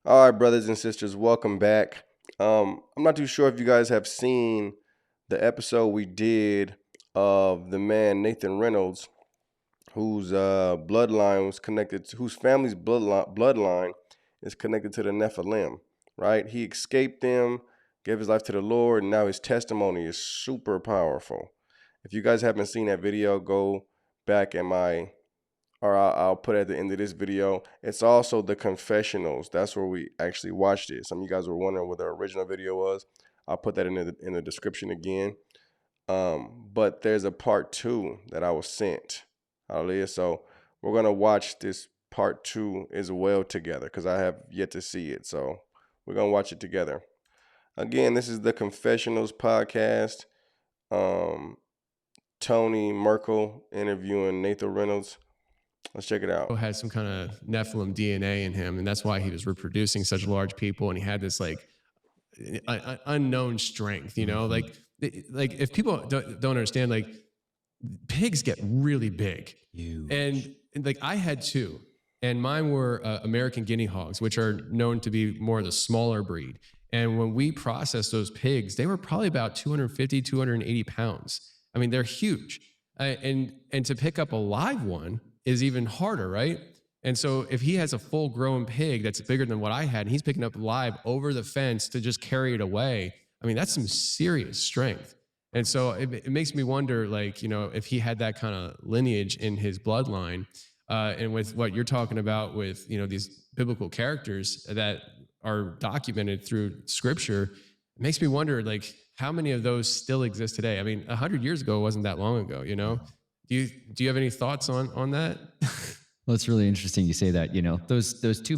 All right, brothers and sisters, welcome back. I'm not too sure if you guys have seen the episode we did of the man Nathan Reynolds, whose bloodline was connected, whose family's bloodline is connected to the Nephilim. Right? He escaped them, gave his life to the Lord, and now his testimony is super powerful. If you guys haven't seen that video, go back in my or I'll put at the end of this video. It's also the confessionals. That's where we actually watched it. Some of you guys were wondering what the original video was. I'll put that in the description again. But there's a part two that I was sent. Hallelujah. So we're gonna watch this part two as well together because I have yet to see it. So we're gonna watch it together. Again, this is the Confessionals podcast. Um, Tony Merkel interviewing Nathan Reynolds. Let's check it out. Had some kind of Nephilim DNA in him, and that's why he was reproducing such large people, and he had this like unknown strength. You know, like if people don't understand, like pigs get really big, huge. And like I had two, and mine were American guinea hogs, which are known to be more the smaller breed. And when we processed those pigs, they were probably about 250, 280 pounds. I mean, they're huge. And to pick up a live one is even harder, right? And so if he has a full grown pig that's bigger than what I had, and he's picking up live over the fence to just carry it away, I mean, that's some serious strength. And so it makes me wonder, like, you know, if he had that kind of lineage in his bloodline, and with what you're talking about with, you know, these biblical characters that are documented through scripture, it makes me wonder, like, how many of those still exist today? I mean, 100 years ago wasn't that long ago, you know? Do you have any thoughts on that? Well, it's really interesting you say that. You know, those two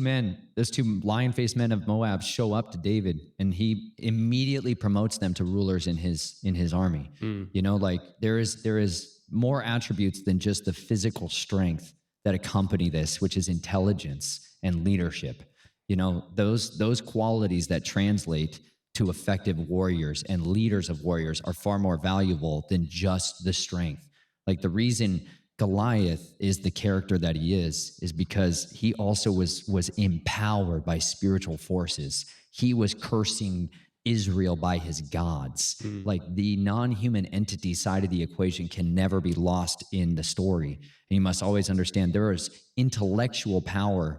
lion-faced men of Moab show up to David, and he immediately promotes them to rulers in his army. You know, like there is more attributes than just the physical strength that accompany this, which is intelligence and leadership. You know, those qualities that translate to effective warriors and leaders of warriors are far more valuable than just the strength. Like the reason Goliath is the character that he is because he also was empowered by spiritual forces. He was cursing Israel by his gods. Like the non-human entity side of the equation can never be lost in the story. And you must always understand there is intellectual power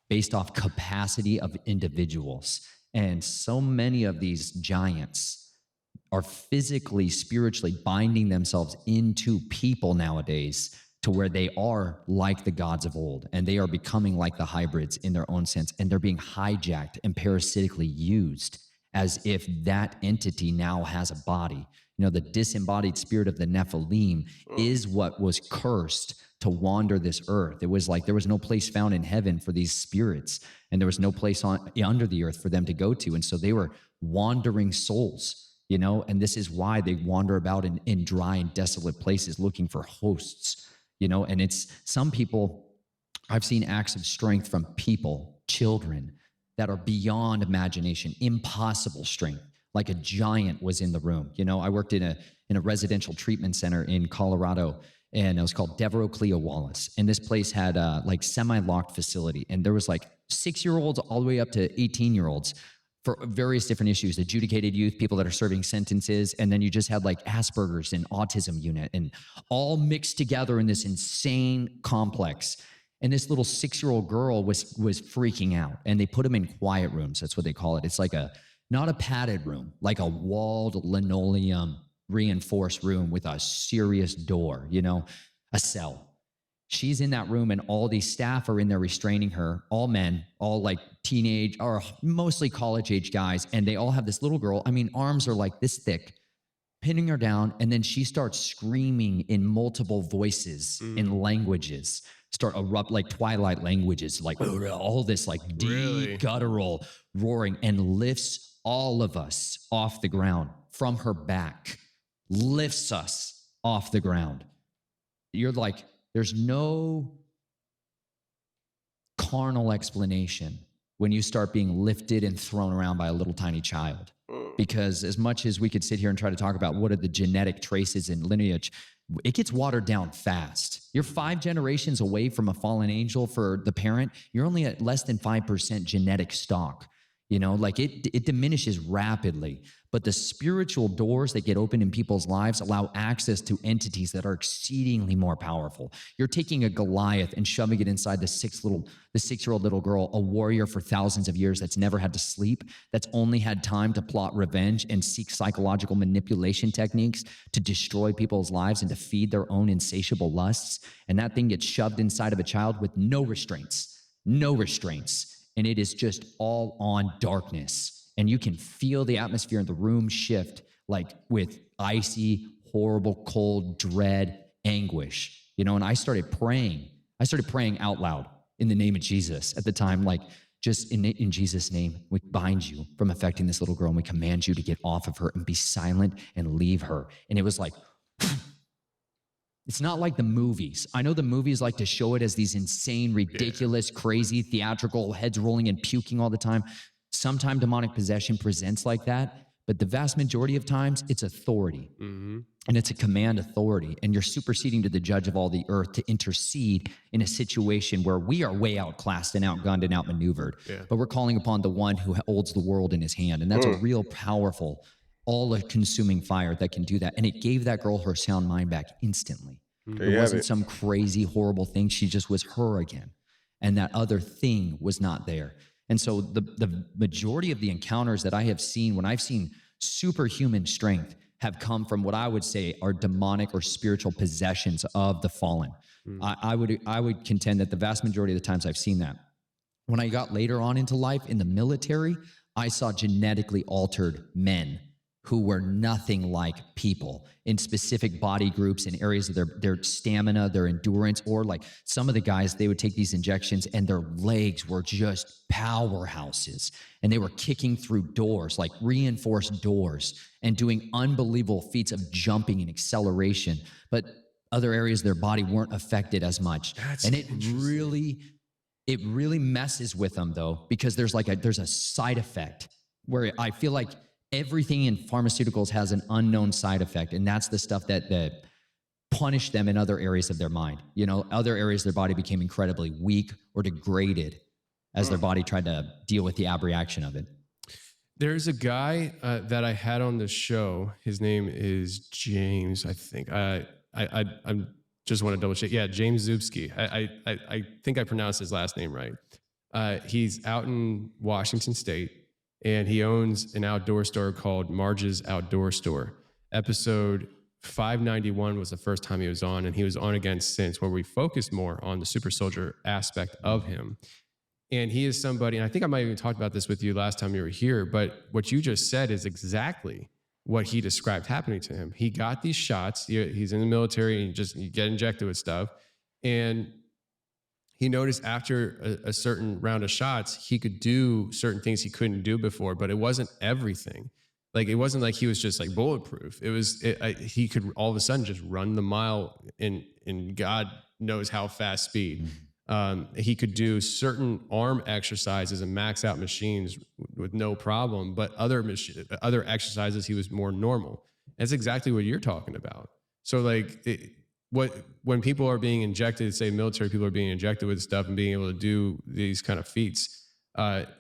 based off capacity of individuals. And so many of these giants are physically, spiritually binding themselves into people nowadays to where they are like the gods of old, and they are becoming like the hybrids in their own sense, and they're being hijacked and parasitically used as if that entity now has a body. You know, the disembodied spirit of the Nephilim is what was cursed to wander this earth. It was like there was no place found in heaven for these spirits, and there was no place under the earth for them to go to, and so they were wandering souls. You know, and this is why they wander about in dry and desolate places looking for hosts, you know, and it's some people, I've seen acts of strength from people, children that are beyond imagination, impossible strength, like a giant was in the room. You know, I worked in a residential treatment center in Colorado, and it was called Devereux Cleo Wallace. And this place had like semi-locked facility, and there was like 6-year-olds all the way up to 18-year-olds for various different issues, adjudicated youth, people that are serving sentences, and then you just had like Asperger's and autism unit, and all mixed together in this insane complex. And this little 6-year-old girl was freaking out, and they put them in quiet rooms. That's what they call it. It's like not a padded room, like a walled linoleum reinforced room with a serious door, you know, a cell. She's in that room, and all these staff are in there restraining her, all men, all like teenage or mostly college age guys. And they all have this little girl. I mean, arms are like this thick, pinning her down. And then she starts screaming in multiple voices in languages, start erupt like Twilight languages, like all this like deep guttural roaring, and lifts all of us off the ground from her back, lifts us off the ground. You're like, there's no carnal explanation when you start being lifted and thrown around by a little tiny child. because as much as we could sit here and try to talk about what are the genetic traces and lineage, it gets watered down fast. You're 5 generations away from a fallen angel for the parent. You're only at less than 5% genetic stock. You know, like it diminishes rapidly. But the spiritual doors that get opened in people's lives allow access to entities that are exceedingly more powerful. You're taking a Goliath and shoving it inside the 6-year-old little girl, a warrior for thousands of years that's never had to sleep, that's only had time to plot revenge and seek psychological manipulation techniques to destroy people's lives and to feed their own insatiable lusts. And that thing gets shoved inside of a child with no restraints. And it is just all on darkness. And you can feel the atmosphere in the room shift, like with icy, horrible, cold, dread, anguish. You know, and I started praying out loud in the name of Jesus at the time, like just in Jesus' name, we bind you from affecting this little girl, and we command you to get off of her and be silent and leave her. And it was like, it's not like the movies. I know the movies like to show it as these insane, ridiculous, crazy, theatrical, heads rolling and puking all the time. Sometimes demonic possession presents like that, but the vast majority of times it's authority. And it's a command authority, and you're superseding to the judge of all the earth to intercede in a situation where we are way outclassed and outgunned and outmaneuvered. But we're calling upon the one who holds the world in his hand, and that's a real powerful, all-consuming fire that can do that. And it gave that girl her sound mind back instantly. It wasn't some crazy, horrible thing. She just was her again, and that other thing was not there. And so the majority of the encounters that I have seen, when I've seen superhuman strength, have come from what I would say are demonic or spiritual possessions of the fallen. I would contend that the vast majority of the times I've seen that. When I got later on into life in the military, I saw genetically altered men who were nothing like people in specific body groups and areas of their stamina, their endurance, or like some of the guys, they would take these injections and their legs were just powerhouses. And they were kicking through doors, like reinforced doors, and doing unbelievable feats of jumping and acceleration. But other areas of their body weren't affected as much. And it really messes with them though, because there's a side effect where I feel like everything in pharmaceuticals has an unknown side effect, and that's the stuff that punished them in other areas of their mind. You know, other areas of their body became incredibly weak or degraded as their body tried to deal with the abreaction of it. There's a guy that I had on the show. His name is James, I think. I just want to double check. Yeah, James Zubsky. I think I pronounced his last name right. He's out in Washington State, and he owns an outdoor store called Marge's Outdoor Store. Episode 591 was the first time he was on, and he was on again since, where we focused more on the super soldier aspect of him. And he is somebody, and I think I might have even talked about this with you last time you were here, but what you just said is exactly what he described happening to him. He got these shots. He's in the military, and you get injected with stuff. And he noticed after a certain round of shots, he could do certain things he couldn't do before, but it wasn't everything. Like, it wasn't like he was just like bulletproof. He could all of a sudden just run the mile in God knows how fast speed. He could do certain arm exercises and max out machines with no problem, but other exercises, he was more normal. That's exactly what you're talking about. So like, when people are being injected, say military people are being injected with stuff and being able to do these kind of feats,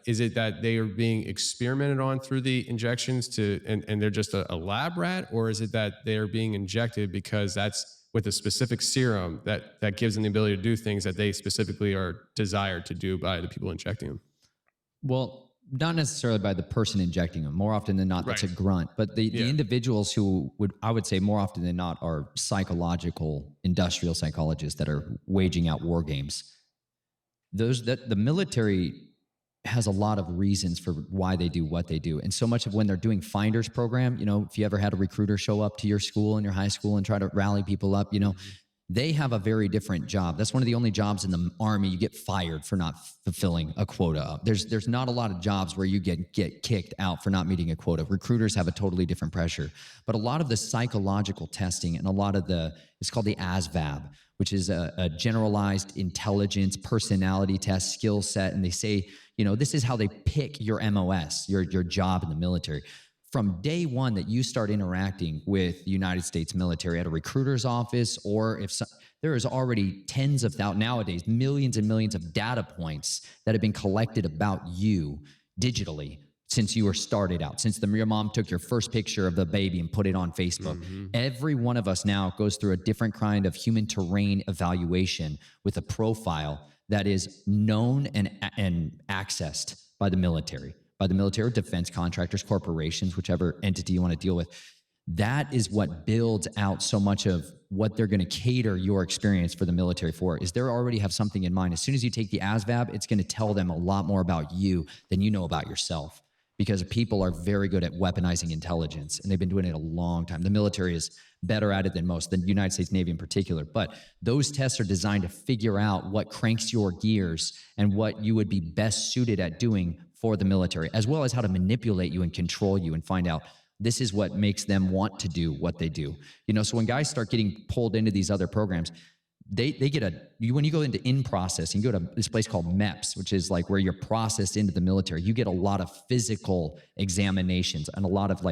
is it that they are being experimented on through the injections and they're just a lab rat, or is it that they're being injected because that's with a specific serum that gives them the ability to do things that they specifically are desired to do by the people injecting them? Well, not necessarily by the person injecting them. More often than not, that's a grunt. But the individuals who I would say more often than not, are psychological, industrial psychologists that are waging out war games. The military has a lot of reasons for why they do what they do. And so much of when they're doing Finders program, you know, if you ever had a recruiter show up to your school and your high school and try to rally people up, you know, they have a very different job. That's one of the only jobs in the Army you get fired for not fulfilling a quota. There's not a lot of jobs where you get kicked out for not meeting a quota. Recruiters have a totally different pressure. But a lot of the psychological testing and a lot of it's called the ASVAB, which is a generalized intelligence personality test skill set. And they say, you know, this is how they pick your MOS, your job in the military. from day one that you start interacting with the United States military at a recruiter's office, or there is already tens of thousands, nowadays, millions and millions of data points that have been collected about you digitally since you were started out, since your mom took your first picture of the baby and put it on Facebook. Every one of us now goes through a different kind of human terrain evaluation with a profile that is known and accessed by the military defense contractors, corporations, whichever entity you want to deal with. That is what builds out so much of what they're going to cater your experience for the military for, is they already have something in mind. As soon as you take the ASVAB, it's going to tell them a lot more about you than you know about yourself, because people are very good at weaponizing intelligence, and they've been doing it a long time. The military is better at it than most, the United States Navy in particular. But those tests are designed to figure out what cranks your gears and what you would be best suited at doing for the military, as well as how to manipulate you and control you and find out this is what makes them want to do what they do. So when guys start getting pulled into these other programs, they get when you go into in-process, and you go to this place called MEPS, which is like where you're processed into the military, you get a lot of physical examinations and a lot of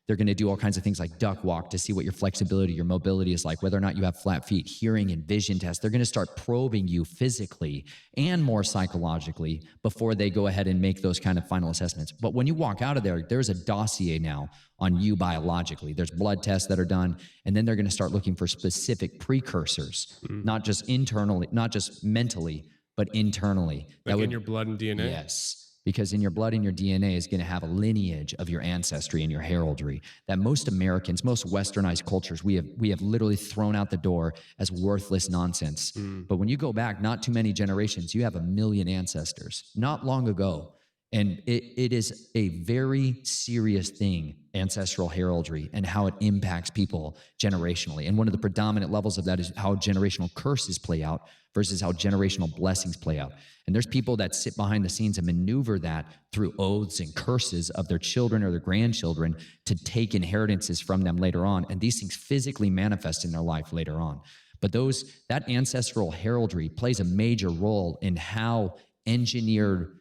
they're going to do all kinds of things like duck walk to see what your flexibility, your mobility is like, whether or not you have flat feet, hearing and vision tests. They're going to start probing you physically and more psychologically before they go ahead and make those kind of final assessments. But when you walk out of there, there's a dossier now on you biologically. There's blood tests that are done, and then they're going to start looking for specific precursors, not just internally, not just mentally, but internally. Like in your blood and DNA? Yes. Because in your blood and your DNA is going to have a lineage of your ancestry and your heraldry that most Americans, most westernized cultures, we have literally thrown out the door as worthless nonsense. But when you go back not too many generations, you have 1 million ancestors not long ago. And it is a very serious thing, ancestral heraldry, and how it impacts people generationally. And one of the predominant levels of that is how generational curses play out versus how generational blessings play out. And there's people that sit behind the scenes and maneuver that through oaths and curses of their children or their grandchildren to take inheritances from them later on. And these things physically manifest in their life later on. But that ancestral heraldry plays a major role in how engineered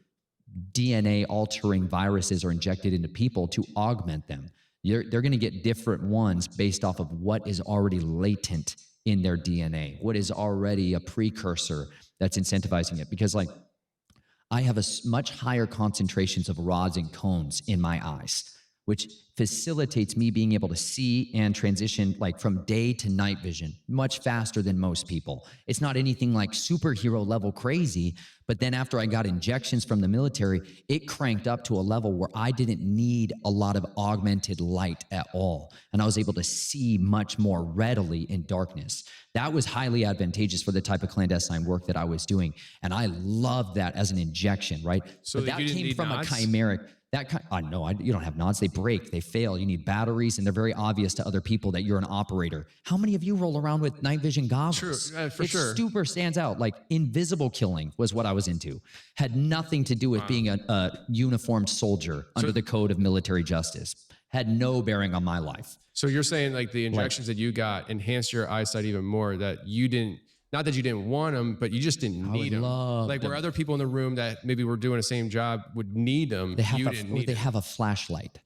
DNA altering viruses are injected into people to augment them. They're going to get different ones based off of what is already latent in their DNA, what is already a precursor that's incentivizing it. Because I have much higher concentrations of rods and cones in my eyes, which facilitates me being able to see and transition from day to night vision much faster than most people. It's not anything like superhero level crazy, but then after I got injections from the military, it cranked up to a level where I didn't need a lot of augmented light at all. And I was able to see much more readily in darkness. That was highly advantageous for the type of clandestine work that I was doing. And I loved that as an injection, right? So but that came from nods? a chimeric. You don't have nods. They break, they fail. You need batteries, and they're very obvious to other people that you're an operator. How many of you roll around with night vision goggles? True, for it sure. super stands out. Invisible killing was what I was into. Had nothing to do with being a uniformed soldier under the code of military justice. Had no bearing on my life. So you're saying the injections that you got enhanced your eyesight even more, that you didn't, not that you didn't want them, but you just didn't need them. Where other people in the room that maybe were doing the same job would need them, they have a flashlight.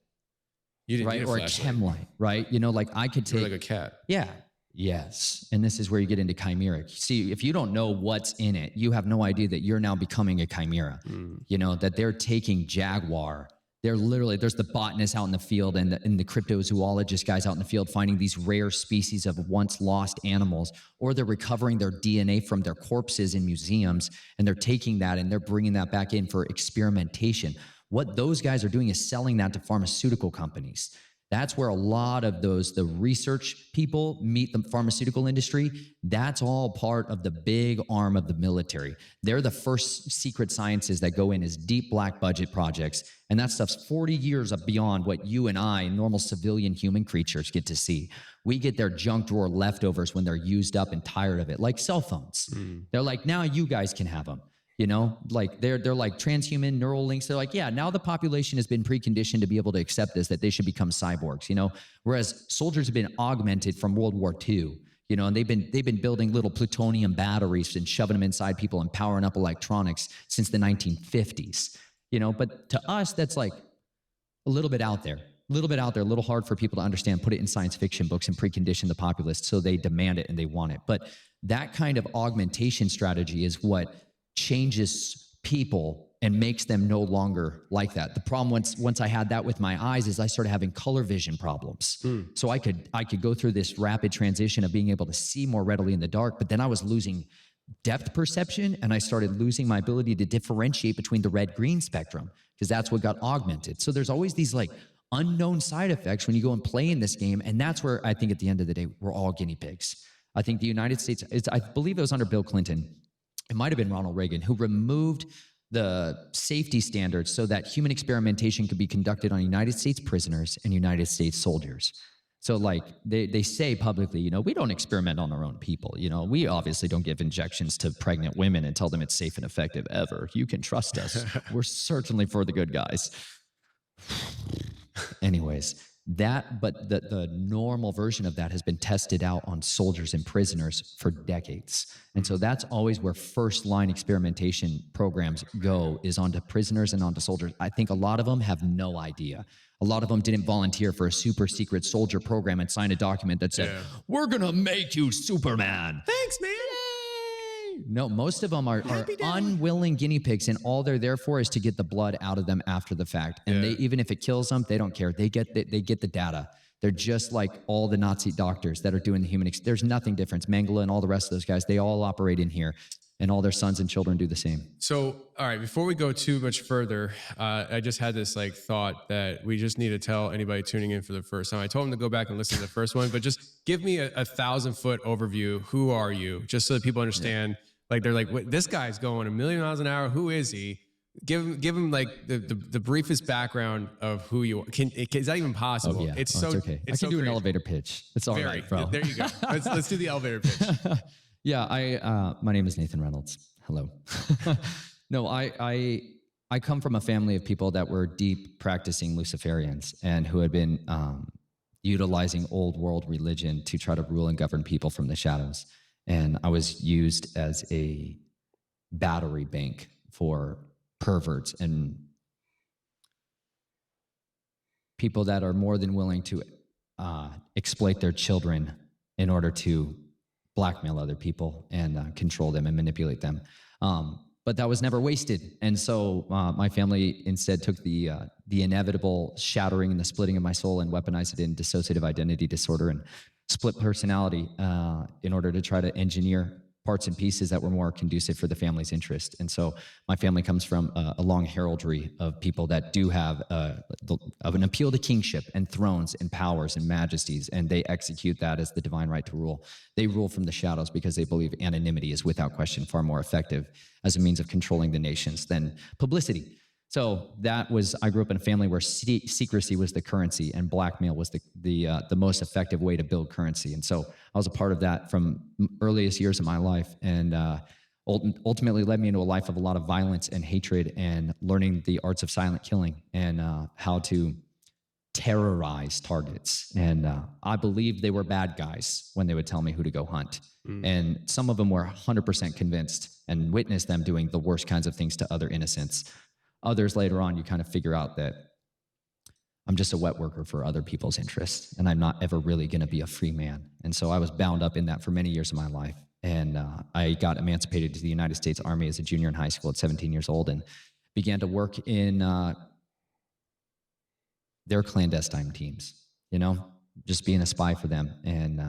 You didn't need a flashlight. Or a chem light, right? I could take... You're like a cat. Yeah. Yes. And this is where you get into chimeric. See, if you don't know what's in it, you have no idea that you're now becoming a chimera. That they're taking Jaguar. They're literally, there's the botanists out in the field and the cryptozoologist guys out in the field finding these rare species of once lost animals, or they're recovering their DNA from their corpses in museums, and they're taking that and they're bringing that back in for experimentation. What those guys are doing is selling that to pharmaceutical companies. That's where a lot of the research people meet the pharmaceutical industry. That's all part of the big arm of the military. They're the first secret sciences that go in as deep black budget projects. And that stuff's 40 years beyond what you and I, normal civilian human creatures, get to see. We get their junk drawer leftovers when they're used up and tired of it, like cell phones. They're like, now you guys can have them. They're like transhuman neural links. They're like, yeah, now the population has been preconditioned to be able to accept this, that they should become cyborgs, whereas soldiers have been augmented from World War II, and they've been building little plutonium batteries and shoving them inside people and powering up electronics since the 1950s, but to us, that's a little bit out there. little bit out there, a little hard for people to understand, put it in science fiction books and precondition the populace so they demand it and they want it. But that kind of augmentation strategy is what changes people and makes them no longer like that. The problem once I had that with my eyes is I started having color vision problems. So I could go through this rapid transition of being able to see more readily in the dark, but then I was losing depth perception and I started losing my ability to differentiate between the red-green spectrum because that's what got augmented. So there's always these like unknown side effects when you go and play in this game, and that's where I think at the end of the day, we're all guinea pigs. I think the United States, I believe it was under Bill Clinton, it might have been Ronald Reagan, who removed the safety standards so that human experimentation could be conducted on United States prisoners and United States soldiers. So like they say publicly, you know, we don't experiment on our own people. You know, we obviously don't give injections to pregnant women and tell them it's safe and effective ever. You can trust us. We're certainly for the good guys. Anyways, but the normal version of that has been tested out on soldiers and prisoners for decades. And so that's always where first line experimentation programs go, is onto prisoners and onto soldiers. I think a lot of them have no idea. A lot of them didn't volunteer for a super secret soldier program and sign a document that said, we're going to make you Superman. Thanks, man. No, most of them are unwilling guinea pigs, and all they're there for is to get the blood out of them after the fact. And they, even if it kills them, they don't care. They get the data. They're just like all the Nazi doctors that are doing the human. There's nothing different. Mengele and all the rest of those guys, they all operate in here, and all their sons and children do the same. So, all right, before we go too much further, I just had this like thought that we just need to tell anybody tuning in for the first time. I told them to go back and listen to the first one, but just give me a 1,000-foot overview. Who are you? Just so that people understand. Like they're like, this guy's going 1,000,000 miles an hour. Who is he? Give him like the briefest background of who you are. Is that even possible? Oh, yeah. It's okay. I can do an elevator pitch. It's all right, bro. There you go. Let's do the elevator pitch. Yeah, my name is Nathan Reynolds. Hello. No, I come from a family of people that were deep practicing Luciferians and who had been utilizing old world religion to try to rule and govern people from the shadows. And I was used as a battery bank for perverts and people that are more than willing to exploit their children in order to blackmail other people and control them and manipulate them. But that was never wasted. And so my family instead took the inevitable shattering and the splitting of my soul and weaponized it in dissociative identity disorder and split personality in order to try to engineer parts and pieces that were more conducive for the family's interest. And so my family comes from a long heraldry of people that do have of an appeal to kingship and thrones and powers and majesties, and they execute that as the divine right to rule. They rule from the shadows because they believe anonymity is without question far more effective as a means of controlling the nations than publicity. So I grew up in a family where secrecy was the currency and blackmail was the most effective way to build currency. And so I was a part of that from earliest years of my life, and ultimately led me into a life of a lot of violence and hatred and learning the arts of silent killing and how to terrorize targets. And I believed they were bad guys when they would tell me who to go hunt. And some of them were 100% convinced and witnessed them doing the worst kinds of things to other innocents. Others later on, you kind of figure out that I'm just a wet worker for other people's interests, and I'm not ever really going to be a free man. And so I was bound up in that for many years of my life. And I got emancipated to the United States Army as a junior in high school at 17 years old and began to work in their clandestine teams, just being a spy for them. And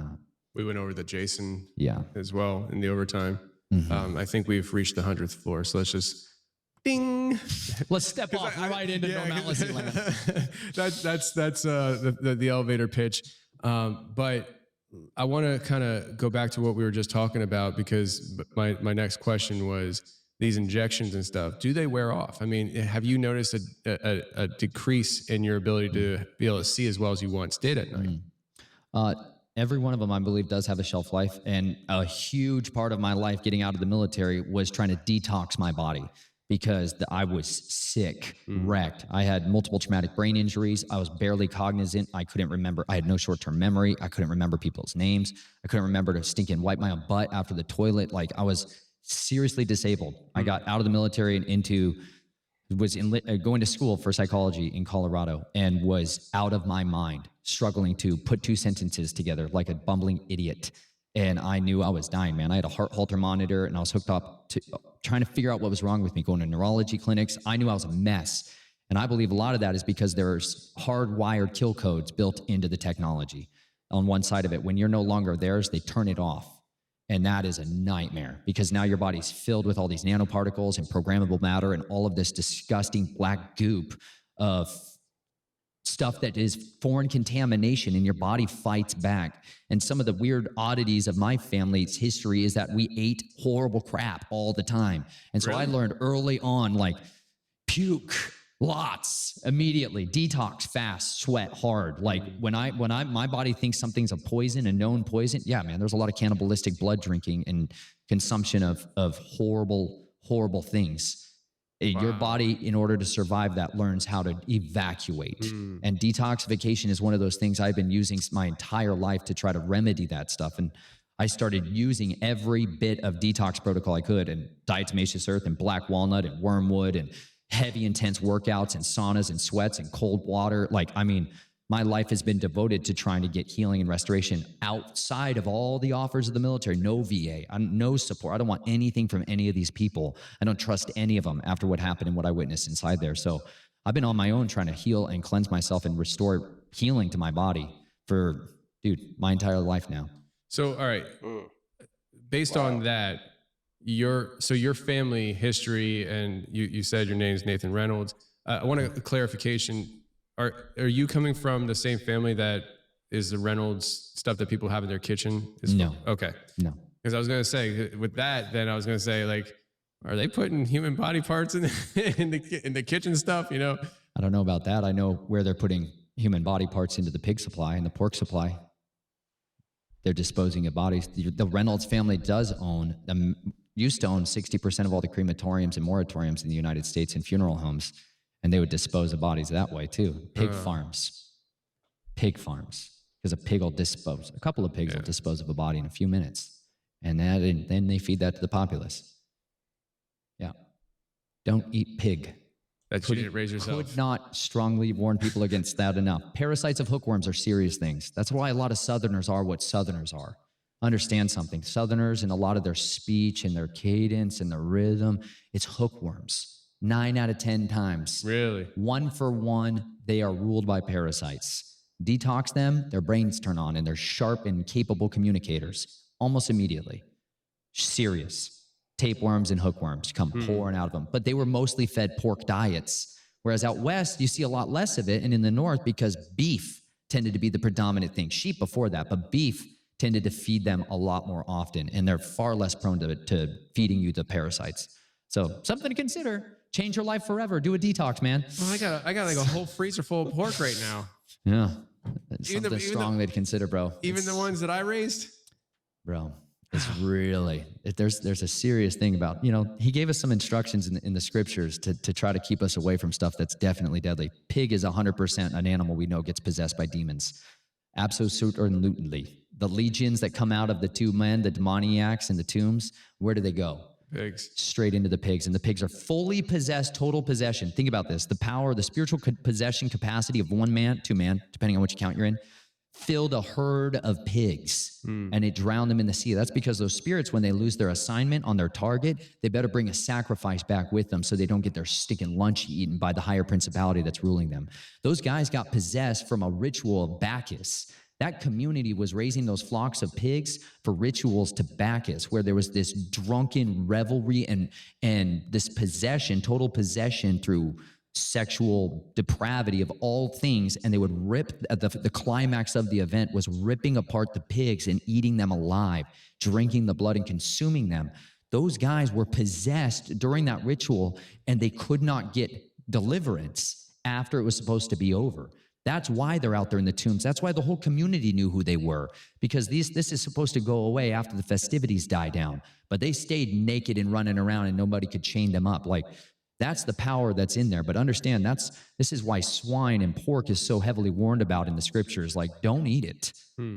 we went over the Jason as well in the overtime. Mm-hmm. I think we've reached the 100th floor, so let's just ding. Let's step off right into normalcy land. That's the elevator pitch. But I want to kind of go back to what we were just talking about, because my next question was these injections and stuff. Do they wear off? I mean, have you noticed a decrease in your ability to be able to see as well as you once did at night? Every one of them, I believe, does have a shelf life. And a huge part of my life getting out of the military was trying to detox my body, because I was sick, wrecked. I had multiple traumatic brain injuries. I was barely cognizant. I couldn't remember. I had no short-term memory. I couldn't remember people's names. I couldn't remember to stink and wipe my own butt after the toilet. Like, I was seriously disabled. I got out of the military and into was going to school for psychology in Colorado and was out of my mind, struggling to put two sentences together like a bumbling idiot. And I knew I was dying, man. I had a heart Holter monitor and I was hooked up to trying to figure out what was wrong with me, going to neurology clinics. I knew I was a mess. And I believe a lot of that is because there's hardwired kill codes built into the technology. On one side of it, when you're no longer theirs, they turn it off. And that is a nightmare because now your body's filled with all these nanoparticles and programmable matter and all of this disgusting black goop of stuff that is foreign contamination, and your body fights back. And some of the weird oddities of my family's history is that we ate horrible crap all the time. And so I learned early on, like, puke lots immediately, detox fast, sweat hard. Like when my body thinks something's a poison, a known poison, yeah, man, there's a lot of cannibalistic blood drinking and consumption of horrible things. Wow. Your body, in order to survive that, learns how to evacuate. And detoxification is one of those things I've been using my entire life to try to remedy that stuff. And I started using every bit of detox protocol I could, and diatomaceous earth and black walnut and wormwood and heavy, intense workouts and saunas and sweats and cold water. Like, I mean, my life has been devoted to trying to get healing and restoration outside of all the offers of the military. No VA, no support. I don't want anything from any of these people. I don't trust any of them after what happened and what I witnessed inside there. So I've been on my own trying to heal and cleanse myself and restore healing to my body for, my entire life now. So, all right, based on that, your family history, and you said your name is Nathan Reynolds. I want a clarification. Are you coming from the same family that is the Reynolds stuff that people have in their kitchen? No. Okay. No. Because I was going to say with that, then I was going to say, like, are they putting human body parts in the kitchen stuff? You know? I don't know about that. I know where they're putting human body parts into the pig supply and the pork supply. They're disposing of bodies. The Reynolds family used to own 60% of all the crematoriums and moratoriums in the United States and funeral homes, and they would dispose of bodies that way too. Pig farms, because a couple of pigs will dispose of a body in a few minutes, and then they feed that to the populace. Yeah, don't eat pig. That you didn't raise yourself. Could not strongly warn people against that enough. Parasites of hookworms are serious things. That's why a lot of Southerners are what Southerners are. Understand something. Southerners, and a lot of their speech and their cadence and their rhythm, it's hookworms. 9 out of 10 times. Really? 1 for 1, they are ruled by parasites. Detox them, their brains turn on, and they're sharp and capable communicators almost immediately. Serious. Tapeworms and hookworms come pouring out of them. But they were mostly fed pork diets. Whereas out west, you see a lot less of it. And in the north, because beef tended to be the predominant thing. Sheep before that, but beef tended to feed them a lot more often. And they're far less prone to feeding you the parasites. So something to consider. Change your life forever. Do a detox, man. Well, I got like a whole freezer full of pork right now. Yeah. Something strong they'd consider, bro. Even the ones that I raised? Bro. It's really, there's a serious thing about, he gave us some instructions in the scriptures to try to keep us away from stuff that's definitely deadly. Pig is 100% an animal we know gets possessed by demons. Absolutely. The legions that come out of the two men, the demoniacs in the tombs, where do they go? Pigs. Straight into the pigs. And the pigs are fully possessed, total possession. Think about this. The power, the spiritual possession capacity of 1 man, 2 man, depending on which count you're in, filled a herd of pigs and it drowned them in the sea. That's because those spirits, when they lose their assignment on their target, they better bring a sacrifice back with them so they don't get their stinking lunch eaten by the higher principality that's ruling them. Those guys got possessed from a ritual of Bacchus. That community was raising those flocks of pigs for rituals to Bacchus, where there was this drunken revelry and this possession, total possession through sexual depravity of all things, and they would rip the climax of the event was ripping apart the pigs and eating them alive, drinking the blood and consuming them. Those guys were possessed during that ritual, and they could not get deliverance after it was supposed to be over. That's why they're out there in the tombs. That's why the whole community knew who they were, because this is supposed to go away after the festivities die down. But they stayed naked and running around, and nobody could chain them up. Like, that's the power that's in there. But understand, this is why swine and pork is so heavily warned about in the scriptures. Like, don't eat it.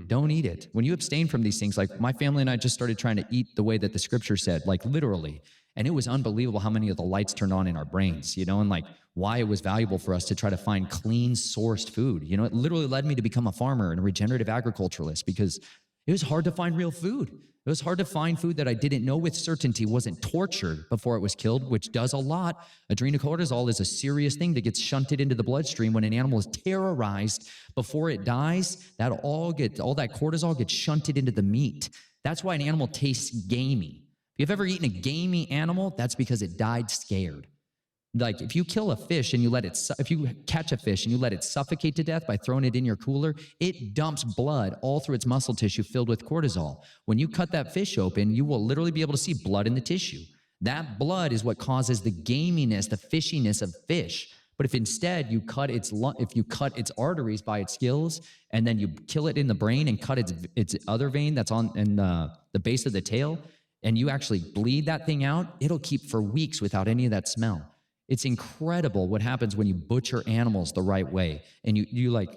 Don't eat it. When you abstain from these things, like my family and I just started trying to eat the way that the scripture said, like literally. And it was unbelievable how many of the lights turned on in our brains, you know, and like why it was valuable for us to try to find clean sourced food. You know, it literally led me to become a farmer and a regenerative agriculturalist because it was hard to find real food. It was hard to find food that I didn't know with certainty wasn't tortured before it was killed, which does a lot. Adrenocortisol is a serious thing that gets shunted into the bloodstream when an animal is terrorized before it dies. All that cortisol gets shunted into the meat. That's why an animal tastes gamey. If you've ever eaten a gamey animal, that's because it died scared. Like if you kill a fish and if you catch a fish and you let it suffocate to death by throwing it in your cooler, it dumps blood all through its muscle tissue filled with cortisol. When you cut that fish open, you will literally be able to see blood in the tissue. That blood is what causes the gaminess, the fishiness of fish. But if instead you cut its arteries by its gills, and then you kill it in the brain and cut its other vein that's on in the base of the tail, and you actually bleed that thing out, it'll keep for weeks without any of that smell. It's incredible what happens when you butcher animals the right way. And you like,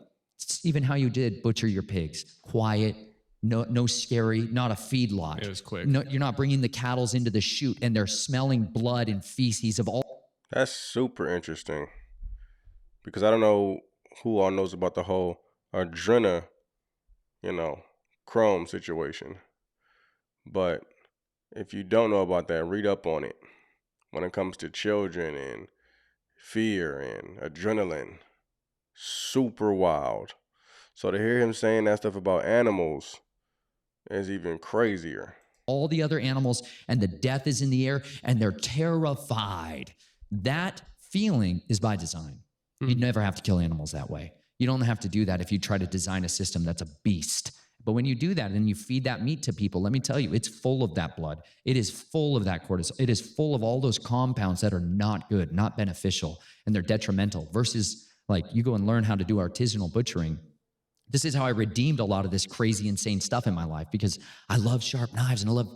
even how you did butcher your pigs, quiet, no scary, not a feedlot. It was quick. No, you're not bringing the cattle into the chute and they're smelling blood and feces of all. That's super interesting because I don't know who all knows about the whole adrenochrome situation. But if you don't know about that, read up on it. When it comes to children and fear and adrenaline, super wild. So to hear him saying that stuff about animals is even crazier. All the other animals, and the death is in the air, and they're terrified. That feeling is by design. You'd never have to kill animals that way. You don't have to do that if you try to design a system that's a beast. But when you do that and you feed that meat to people, let me tell you, it's full of that blood. It is full of that cortisol. It is full of all those compounds that are not good, not beneficial, and they're detrimental. Versus like you go and learn how to do artisanal butchering. This is how I redeemed a lot of this crazy, insane stuff in my life because I love sharp knives and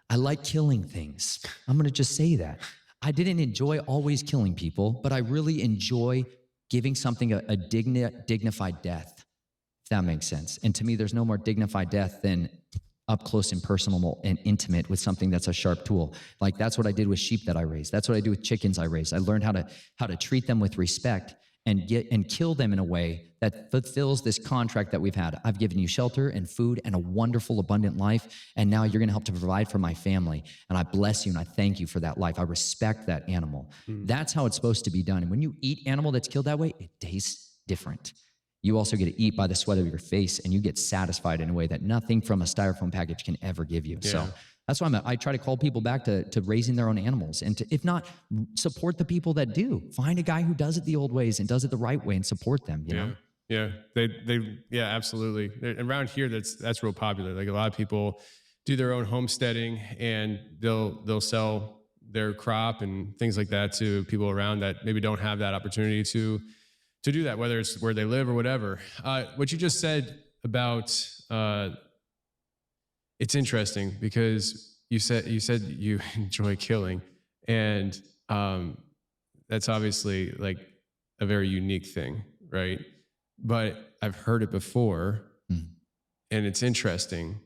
I like killing things. I'm going to just say that. I didn't enjoy always killing people, but I really enjoy giving something a dignified death. If that makes sense. And to me, there's no more dignified death than up close and personal and intimate with something that's a sharp tool. Like that's what I did with sheep that I raised. That's what I do with chickens I raised. I learned how to treat them with respect and kill them in a way that fulfills this contract that we've had. I've given you shelter and food and a wonderful, abundant life. And now you're going to help to provide for my family. And I bless you and I thank you for that life. I respect that animal. That's how it's supposed to be done. And when you eat animal that's killed that way, it tastes different. You also get to eat by the sweat of your face and you get satisfied in a way that nothing from a styrofoam package can ever give you. Yeah. So that's why I try to call people back to raising their own animals and to, if not, support the people that do. Find a guy who does it the old ways and does it the right way and support them, you know? Yeah. Yeah, absolutely. Around here, that's real popular. Like a lot of people do their own homesteading and they'll sell their crop and things like that to people around that maybe don't have that opportunity to do that, whether it's where they live or whatever. What you just said about, it's interesting because you said you enjoy killing, and that's obviously like a very unique thing, right? But I've heard it before, and it's interesting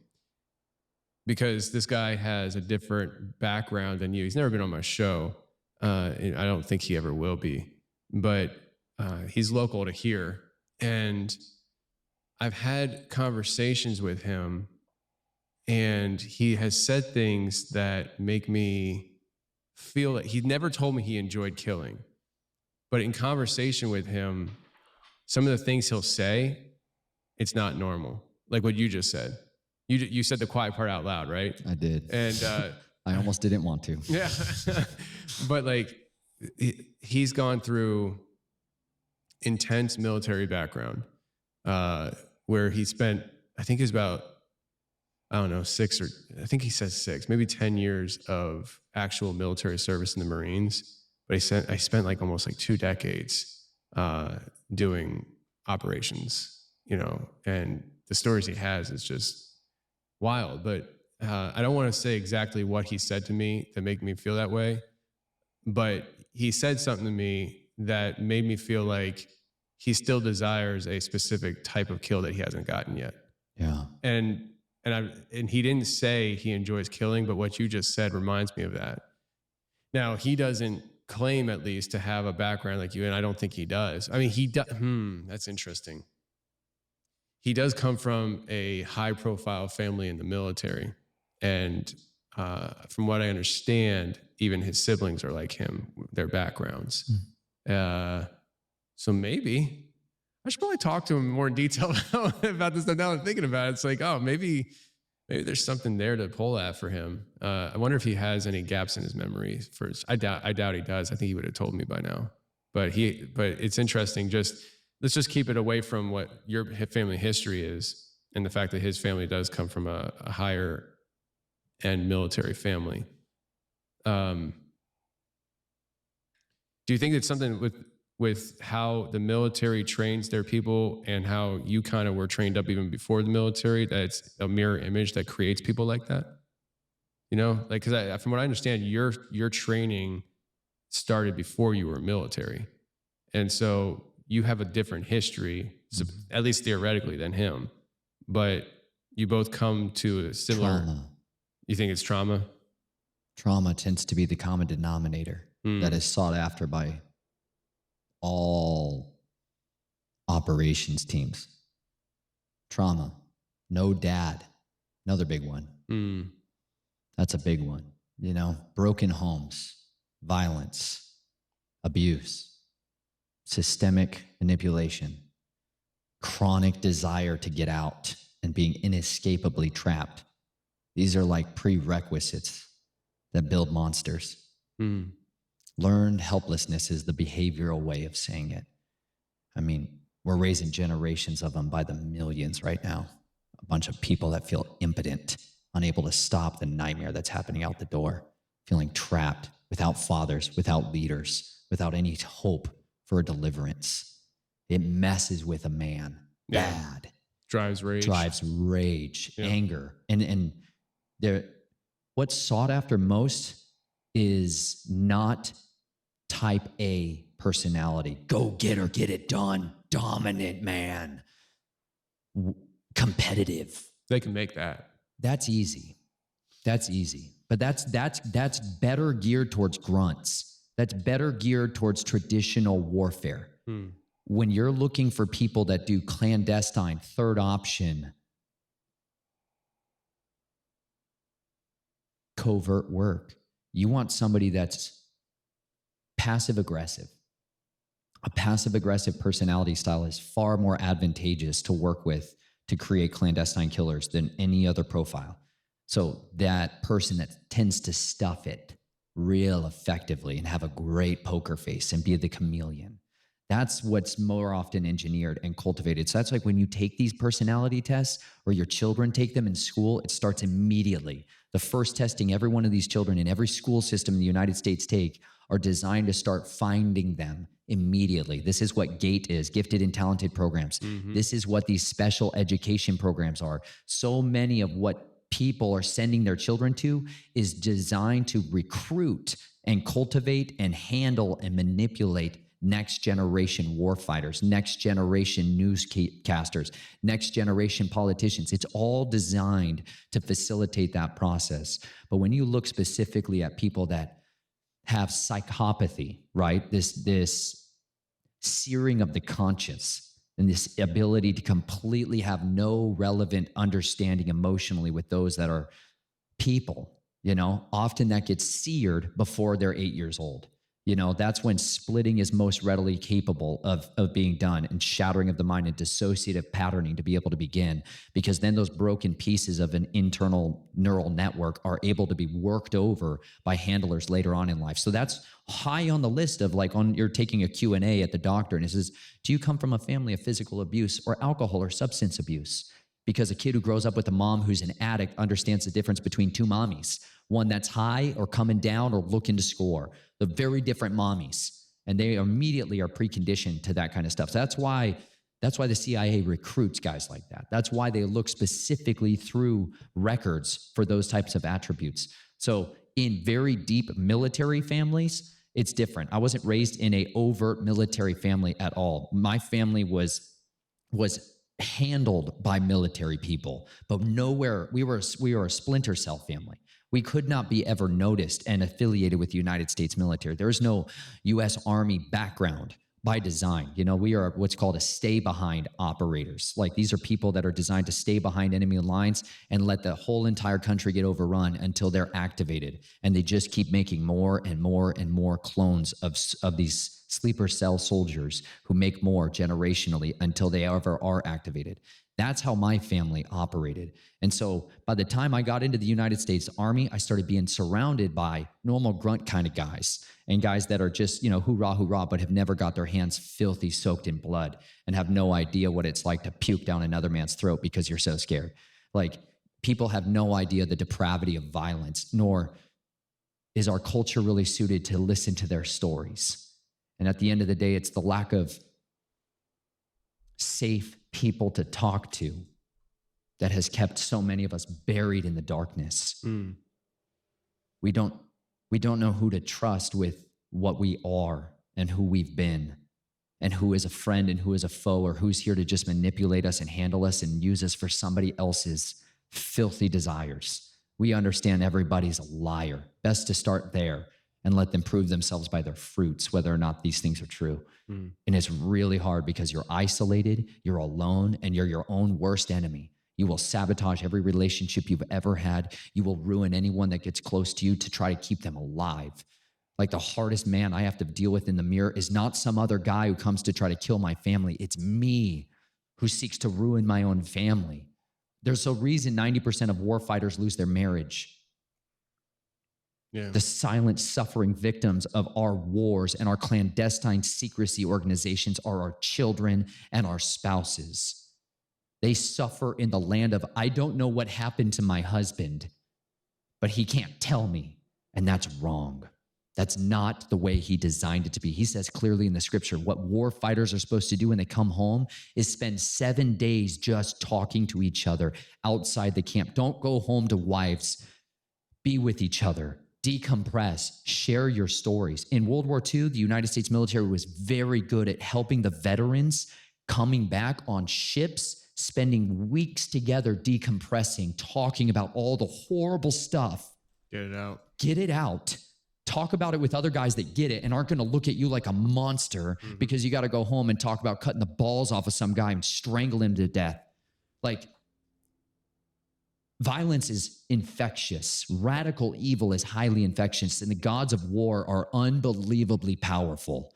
because this guy has a different background than you. He's never been on my show. And I don't think he ever will be, but he's local to here, and I've had conversations with him, and he has said things that make me feel that he never told me he enjoyed killing, but in conversation with him, some of the things he'll say, it's not normal. Like what you just said. You said the quiet part out loud, right? I did. And I almost didn't want to. Yeah. But like he's gone through intense military background, where he spent, I think it's about, I don't know, 6, maybe 10 years of actual military service in the Marines. But I spent like almost like 2 decades doing operations, and the stories he has is just wild. But I don't want to say exactly what he said to me to make me feel that way, but he said something to me that made me feel like he still desires a specific type of kill that he hasn't gotten yet. Yeah. And he didn't say he enjoys killing, but what you just said reminds me of that. Now, he doesn't claim, at least, to have a background like you, and I don't think he does. I mean, he does. That's interesting. He does come from a high-profile family in the military, and from what I understand, even his siblings are like him, their backgrounds. So maybe I should probably talk to him more in detail about this. Now that I'm thinking about it, it's like, oh, maybe there's something there to pull at for him. I wonder if he has any gaps in his memory. I doubt he does. I think he would have told me by now. But it's interesting. Let's just keep it away from what your family history is, and the fact that his family does come from a higher end military family. Do you think it's something with how the military trains their people and how you kind of were trained up even before the military, that it's a mirror image that creates people like that? You know, like, because from what I understand, your training started before you were military. And so you have a different history, at least theoretically, than him. But you both come to a similar... Trauma. You think it's trauma? Trauma tends to be the common denominator that is sought after by all operations teams. Trauma. No dad. Another big one. That's a big one. You know, broken homes, violence, abuse, systemic manipulation, chronic desire to get out and being inescapably trapped. These are like prerequisites that build monsters. Learned helplessness is the behavioral way of saying it. I mean, we're raising generations of them by the millions right now. A bunch of people that feel impotent, unable to stop the nightmare that's happening out the door, feeling trapped, without fathers, without leaders, without any hope for a deliverance. It messes with a man bad. Drives rage, anger. And what's sought after most is not type A personality. Go get her, get it done. Dominant man. Competitive. They can make that. That's easy. But that's better geared towards grunts. That's better geared towards traditional warfare. When you're looking for people that do clandestine, third option, covert work, you want somebody that's passive aggressive. A passive aggressive personality style is far more advantageous to work with to create clandestine killers than any other profile. So that person that tends to stuff it real effectively and have a great poker face and be the chameleon. That's what's more often engineered and cultivated. So that's like when you take these personality tests or your children take them in school, it starts immediately. The first testing every one of these children in every school system in the United States take are designed to start finding them immediately. This is what GATE is, gifted and talented programs. This is what these special education programs are. So many of what people are sending their children to is designed to recruit and cultivate and handle and manipulate next generation warfighters, next generation newscasters, next generation politicians. It's all designed to facilitate that process. But when you look specifically at people that have psychopathy, right? This searing of the conscience and this ability to completely have no relevant understanding emotionally with those that are people, you know, often that gets seared before they're 8 years old. You know, that's when splitting is most readily capable of being done, and shattering of the mind and dissociative patterning to be able to begin, because then those broken pieces of an internal neural network are able to be worked over by handlers later on in life. So that's high on the list of like you're taking a Q&A at the doctor and it says, do you come from a family of physical abuse or alcohol or substance abuse? Because a kid who grows up with a mom who's an addict understands the difference between two mommies, one that's high or coming down or looking to score. They're very different mommies, and they immediately are preconditioned to that kind of stuff. So that's why the CIA recruits guys like that. That's why they look specifically through records for those types of attributes. So in very deep military families, it's different. I wasn't raised in an overt military family at all. My family was handled by military people, but nowhere. We were a splinter cell family. We could not be ever noticed and affiliated with the United States military. There's no U.S. Army background by design. You know, we are what's called a stay behind operators. Like these are people that are designed to stay behind enemy lines and let the whole entire country get overrun until they're activated. And they just keep making more and more and more clones of these sleeper cell soldiers who make more generationally until they ever are activated. That's how my family operated. And so by the time I got into the United States Army, I started being surrounded by normal grunt kind of guys and guys that are just, you know, hoorah, hoorah, but have never got their hands filthy soaked in blood and have no idea what it's like to puke down another man's throat because you're so scared. Like people have no idea the depravity of violence, nor is our culture really suited to listen to their stories. And at the end of the day, it's the lack of safe people to talk to that has kept so many of us buried in the darkness. We don't know who to trust with what we are and who we've been and who is a friend and who is a foe, or who's here to just manipulate us and handle us and use us for somebody else's filthy desires. We understand everybody's a liar. Best to start there and let them prove themselves by their fruits, whether or not these things are true. And it's really hard because you're isolated, you're alone, and you're your own worst enemy. You will sabotage every relationship you've ever had. You will ruin anyone that gets close to you to try to keep them alive. Like the hardest man I have to deal with in the mirror is not some other guy who comes to try to kill my family. It's me who seeks to ruin my own family. There's a reason 90% of war fighters lose their marriage. Yeah. The silent suffering victims of our wars and our clandestine secrecy organizations are our children and our spouses. They suffer in the land of, I don't know what happened to my husband, but he can't tell me. And that's wrong. That's not the way he designed it to be. He says clearly in the scripture, what war fighters are supposed to do when they come home is spend 7 days just talking to each other outside the camp. Don't go home to wives. Be with each other. Decompress, share your stories. In World War II, the United States military was very good at helping the veterans coming back on ships, spending weeks together decompressing, talking about all the horrible stuff. Get it out. Get it out. Talk about it with other guys that get it and aren't going to look at you like a monster because you got to go home and talk about cutting the balls off of some guy and strangle him to death. Like, violence is infectious. Radical evil is highly infectious, and the gods of war are unbelievably powerful.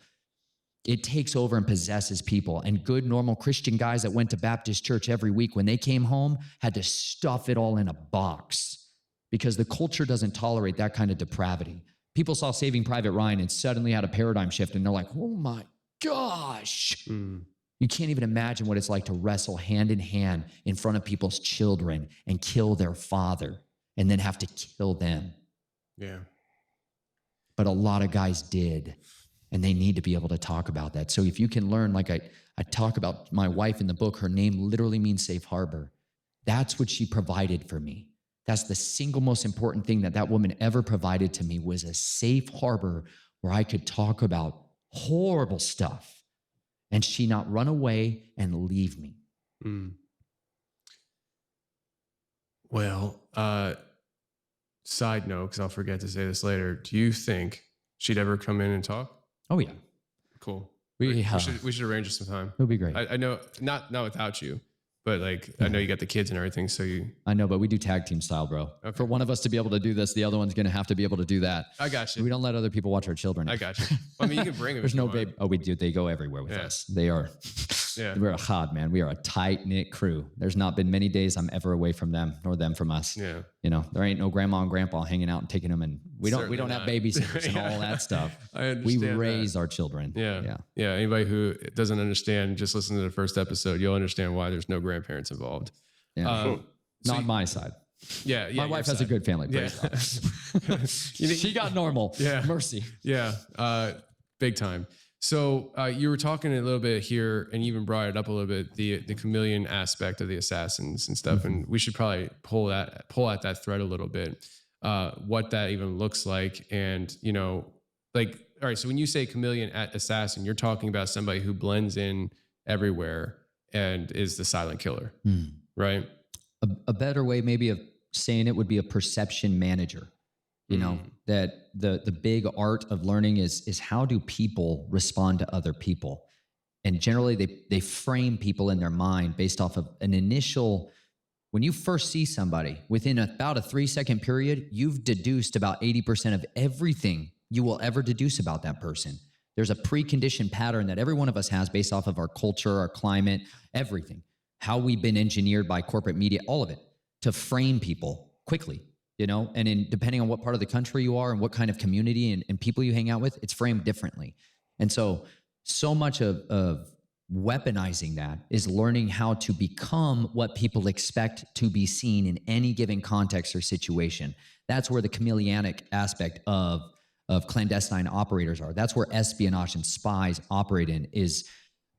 It takes over and possesses people. And good, normal Christian guys that went to Baptist church every week, when they came home, had to stuff it all in a box because the culture doesn't tolerate that kind of depravity. People saw Saving Private Ryan and suddenly had a paradigm shift, and they're like, oh my gosh. You can't even imagine what it's like to wrestle hand in hand in front of people's children and kill their father and then have to kill them. Yeah. But a lot of guys did, and they need to be able to talk about that. So if you can learn, like I talk about my wife in the book, her name literally means safe harbor. That's what she provided for me. That's the single most important thing that woman ever provided to me, was a safe harbor where I could talk about horrible stuff and she not run away and leave me. Well, side note, because I'll forget to say this later, do you think she'd ever come in and talk? Oh, yeah. Cool. We should arrange some time. It'll be great. I know, not without you, but like, I know you got the kids and everything, so you... I know, but we do tag team style, bro. Okay. For one of us to be able to do this, the other one's going to have to be able to do that. I got you. We don't let other people watch our children. I got you. I mean, you can bring them. There's no baby. Oh, we do. They go everywhere with us. They are... Yeah. We're a chad, man. We are a tight-knit crew. There's not been many days I'm ever away from them, nor them from us. Yeah. You know, there ain't no grandma and grandpa hanging out and taking them, and we don't have babysitters and all that stuff. I understand. We raise our children. Yeah. Anybody who doesn't understand, just listen to the first episode. You'll understand why there's no grandparents involved. Yeah. Not on my side. Yeah. My wife has a good family. Yeah. She got normal. Yeah. Mercy. Yeah. Big time. So you were talking a little bit here, and you even brought it up a little bit, the chameleon aspect of the assassins and stuff. And we should probably pull at that thread a little bit, what that even looks like. And, you know, like, all right, so when you say chameleon assassin, you're talking about somebody who blends in everywhere and is the silent killer, right? A better way maybe of saying it would be a perception manager. You know, that the big art of learning is how do people respond to other people? And generally they frame people in their mind based off of an initial, when you first see somebody, within about a 3-second period, you've deduced about 80% of everything you will ever deduce about that person. There's a preconditioned pattern that every one of us has based off of our culture, our climate, everything, how we've been engineered by corporate media, all of it, to frame people quickly, you know, and depending on what part of the country you are and what kind of community and people you hang out with, it's framed differently. And so much of weaponizing that is learning how to become what people expect to be seen in any given context or situation. That's where the chameleonic aspect of clandestine operators are. That's where espionage and spies operate in, is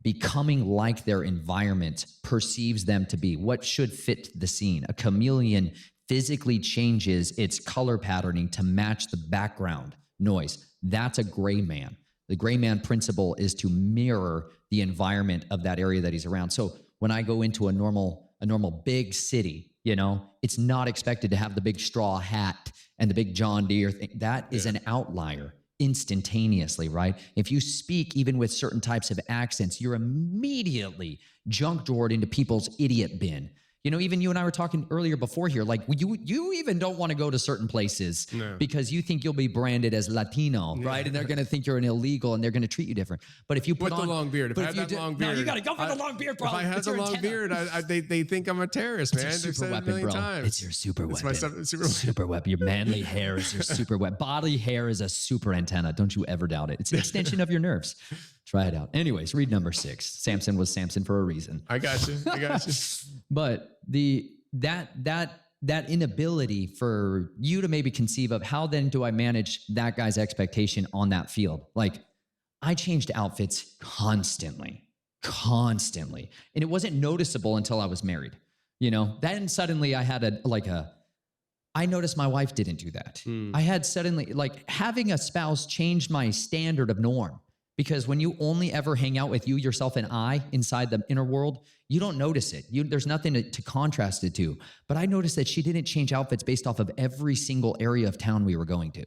becoming like their environment perceives them to be, what should fit the scene. A chameleon physically changes its color patterning to match the background noise. That's a gray man. The gray man principle is to mirror the environment of that area that he's around. So when I go into a normal big city, you know, it's not expected to have the big straw hat and the big John Deere thing. That is an outlier instantaneously, right? If you speak even with certain types of accents, you're immediately junk drawed into people's idiot bin. You know, even you and I were talking earlier before here, like you even don't want to go to certain places because you think you'll be branded as Latino, right? And they're going to think you're an illegal and they're going to treat you different. But if you put with on the long beard, if I had that long beard, no, you got to go for the long beard, bro. If I had the long beard, they think I'm a terrorist, man. It's your They've super said it a weapon, million bro. times. It's your super weapon. It's my super weapon. Your manly hair is your super weapon. Body hair is a super antenna. Don't you ever doubt it. It's an extension of your nerves. Try it out. Anyways, read number 6. Samson was Samson for a reason. I got you. But that inability for you to maybe conceive of how then do I manage that guy's expectation on that field? Like, I changed outfits constantly. And it wasn't noticeable until I was married. You know, then suddenly I had I noticed my wife didn't do that. I had suddenly, like, having a spouse changed my standard of norm. Because when you only ever hang out with you, yourself, and I inside the inner world, you don't notice it. There's nothing to contrast it to. But I noticed that she didn't change outfits based off of every single area of town we were going to.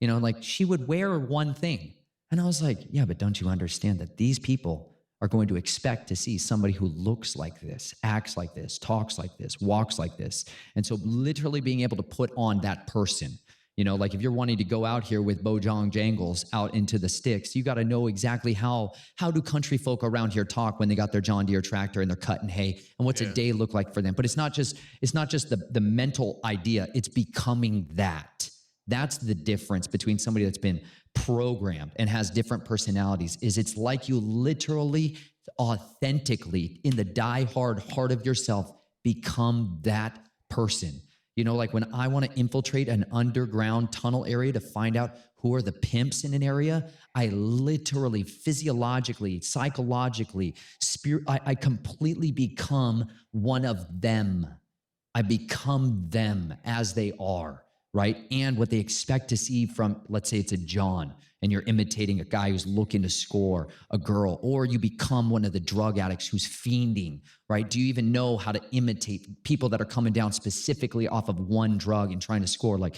You know, like, she would wear one thing. And I was like, yeah, but don't you understand that these people are going to expect to see somebody who looks like this, acts like this, talks like this, walks like this. And so literally being able to put on that person. You know, like, if you're wanting to go out here with Bojang Jangles out into the sticks, you got to know exactly how do country folk around here talk when they got their John Deere tractor and they're cutting hay, and what's a day look like for them. But it's not just the mental idea. It's becoming that. That's the difference between somebody that's been programmed and has different personalities. Is it's like you literally, authentically, in the die-hard heart of yourself, become that person. You know, like, when I want to infiltrate an underground tunnel area to find out who are the pimps in an area, I literally, physiologically, psychologically, I completely become one of them. I become them as they are, right? And what they expect to see from, let's say it's a John, and you're imitating a guy who's looking to score a girl, or you become one of the drug addicts who's fiending, right? Do you even know how to imitate people that are coming down specifically off of one drug and trying to score? Like,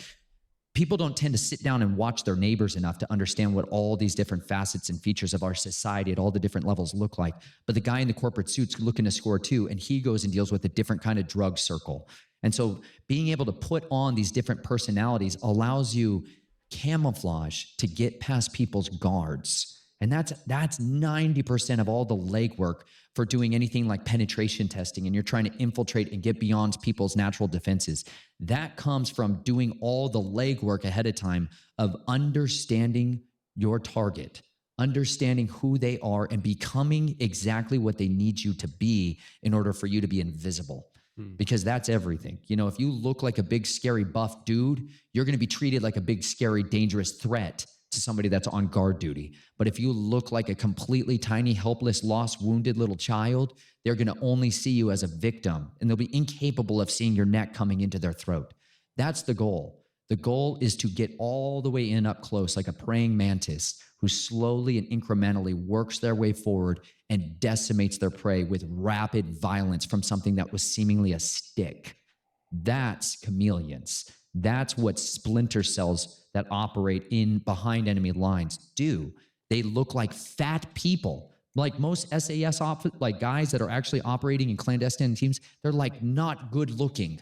people don't tend to sit down and watch their neighbors enough to understand what all these different facets and features of our society at all the different levels look like. But the guy in the corporate suit's looking to score too, and he goes and deals with a different kind of drug circle. And so being able to put on these different personalities allows you camouflage to get past people's guards. And that's 90% of all the legwork for doing anything like penetration testing, and you're trying to infiltrate and get beyond people's natural defenses. That comes from doing all the legwork ahead of time of understanding your target, understanding who they are, and becoming exactly what they need you to be in order for you to be invisible. Because that's everything. You know, if you look like a big, scary, buff dude, you're going to be treated like a big, scary, dangerous threat to somebody that's on guard duty. But if you look like a completely tiny, helpless, lost, wounded little child, they're going to only see you as a victim, and they'll be incapable of seeing your neck coming into their throat. That's the goal. The goal is to get all the way in up close, like a praying mantis who slowly and incrementally works their way forward and decimates their prey with rapid violence from something that was seemingly a stick. That's chameleons. That's what splinter cells that operate in behind enemy lines do. They look like fat people. Like most SAS like guys that are actually operating in clandestine teams, they're like not good looking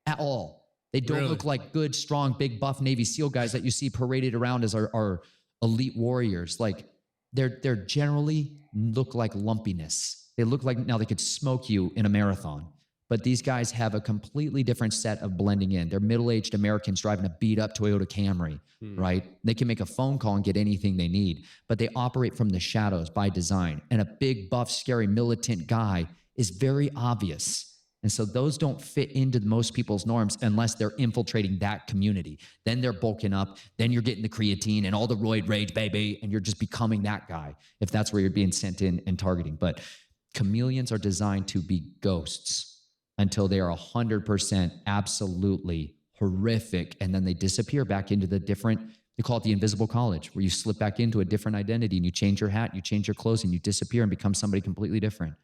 at all. They don't look like good, strong, big, buff Navy SEAL guys that you see paraded around as our elite warriors. Like they're generally look like lumpiness. They look like now they could smoke you in a marathon. But these guys have a completely different set of blending in. They're middle-aged Americans driving a beat-up Toyota Camry, right? They can make a phone call and get anything they need, but they operate from the shadows by design. And a big, buff, scary, militant guy is very obvious. And so those don't fit into most people's norms unless they're infiltrating that community. Then they're bulking up. Then you're getting the creatine and all the roid rage, baby, and you're just becoming that guy if that's where you're being sent in and targeting. But chameleons are designed to be ghosts until they are 100% absolutely horrific, and then they disappear back into the different, they call it the invisible college, where you slip back into a different identity and you change your hat, you change your clothes, and you disappear and become somebody completely different.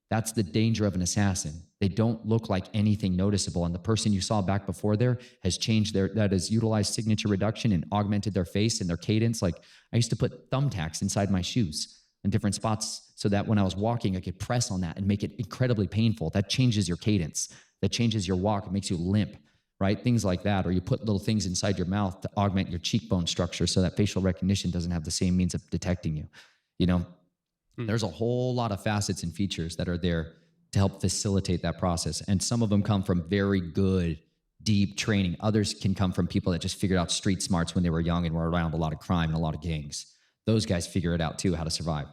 That's the danger of an assassin. They don't look like anything noticeable, and the person you saw back before there has changed that has utilized signature reduction and augmented their face and their cadence. Like I used to put thumbtacks inside my shoes in different spots so that when I was walking, I could press on that and make it incredibly painful. That changes your cadence. That changes your walk. It makes you limp, right? Things like that. Or you put little things inside your mouth to augment your cheekbone structure so that facial recognition doesn't have the same means of detecting you. You know, there's a whole lot of facets and features that are there to help facilitate that process. And some of them come from very good, deep training. Others can come from people that just figured out street smarts when they were young and were around a lot of crime and a lot of gangs. Those guys figure it out too, how to survive.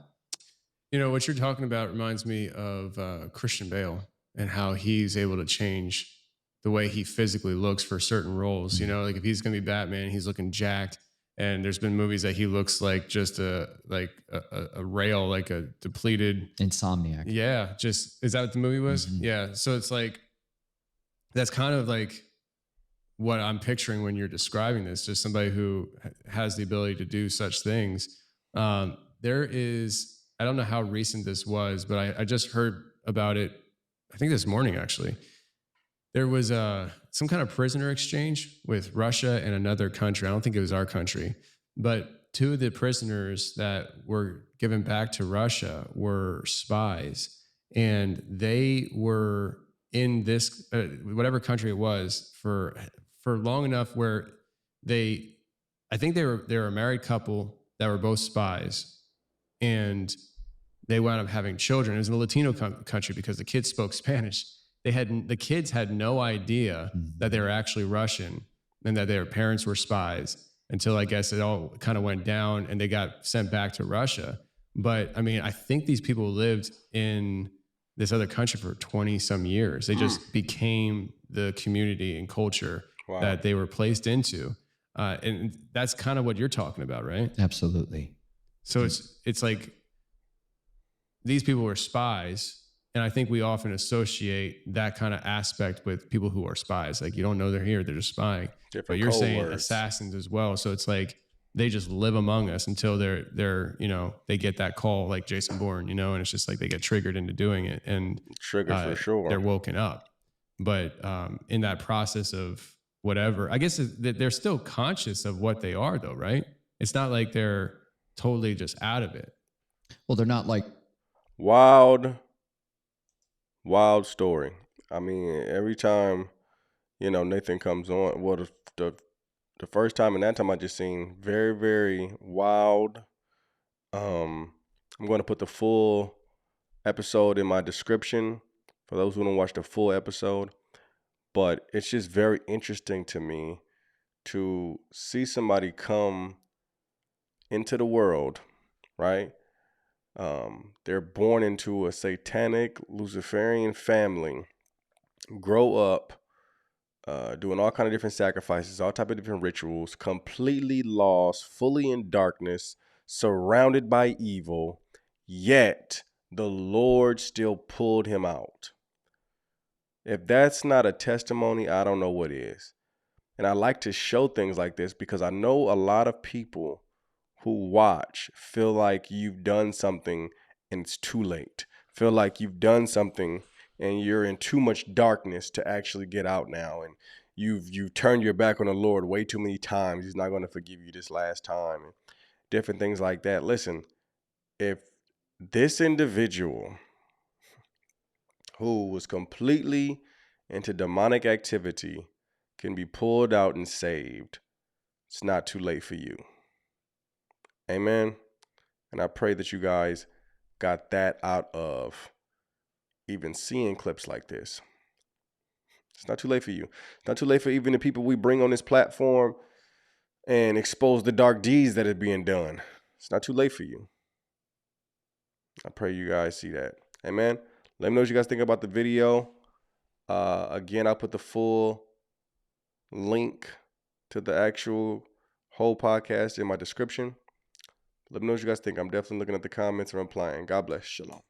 You know, what you're talking about reminds me of Christian Bale and how he's able to change the way he physically looks for certain roles. You know, like if he's going to be Batman, he's looking jacked. And there's been movies that he looks like just a rail, like a depleted Insomniac. Yeah, just is that what the movie was? Yeah. So it's like that's kind of like what I'm picturing when you're describing this, just somebody who has the ability to do such things. There is, I don't know how recent this was, but I just heard about it, I think this morning actually. There was some kind of prisoner exchange with Russia and another country. I don't think it was our country, but two of the prisoners that were given back to Russia were spies, and they were in this whatever country it was for long enough where I think they were a married couple that were both spies, and they wound up having children. It was in a Latino country because the kids spoke Spanish. The kids had no idea that they were actually Russian and that their parents were spies until I guess it all kind of went down and they got sent back to Russia. But I mean, I think these people lived in this other country for 20 some years. They just became the community and culture that they were placed into. And that's kind of what you're talking about, right? Absolutely. So it's like these people were spies. And I think we often associate that kind of aspect with people who are spies. Like you don't know they're here, they're just spying. But you're saying assassins as well. So it's like they just live among us until they're they get that call like Jason Bourne, and it's just like they get triggered into doing it and triggered for sure. They're woken up. But in that process of whatever, I guess they're still conscious of what they are though, right? It's not like they're totally just out of it. Well, they're not like wild story. I mean, every time, Nathan comes on, well, the first time and that time I just seen very, very wild. I'm going to put the full episode in my description for those who don't watch the full episode. But it's just very interesting to me to see somebody come into the world, right? They're born into a satanic Luciferian family, grow up, doing all kind of different sacrifices, all type of different rituals, completely lost, fully in darkness, surrounded by evil, yet the Lord still pulled him out. If that's not a testimony, I don't know what is. And I like to show things like this because I know a lot of people who watch feel like you've done something and it's too late. Feel like you've done something and you're in too much darkness to actually get out now, and you've turned your back on the Lord way too many times. He's not going to forgive you this last time, and different things like that. Listen, if this individual who was completely into demonic activity can be pulled out and saved, it's not too late for you. Amen. And I pray that you guys got that out of even seeing clips like this. It's not too late for you. It's not too late for even the people we bring on this platform and expose the dark deeds that are being done. It's not too late for you. I pray you guys see that. Amen. Let me know what you guys think about the video. Again, I'll put the full link to the actual whole podcast in my description. Let me know what you guys think. I'm definitely looking at the comments and replying. God bless. Shalom.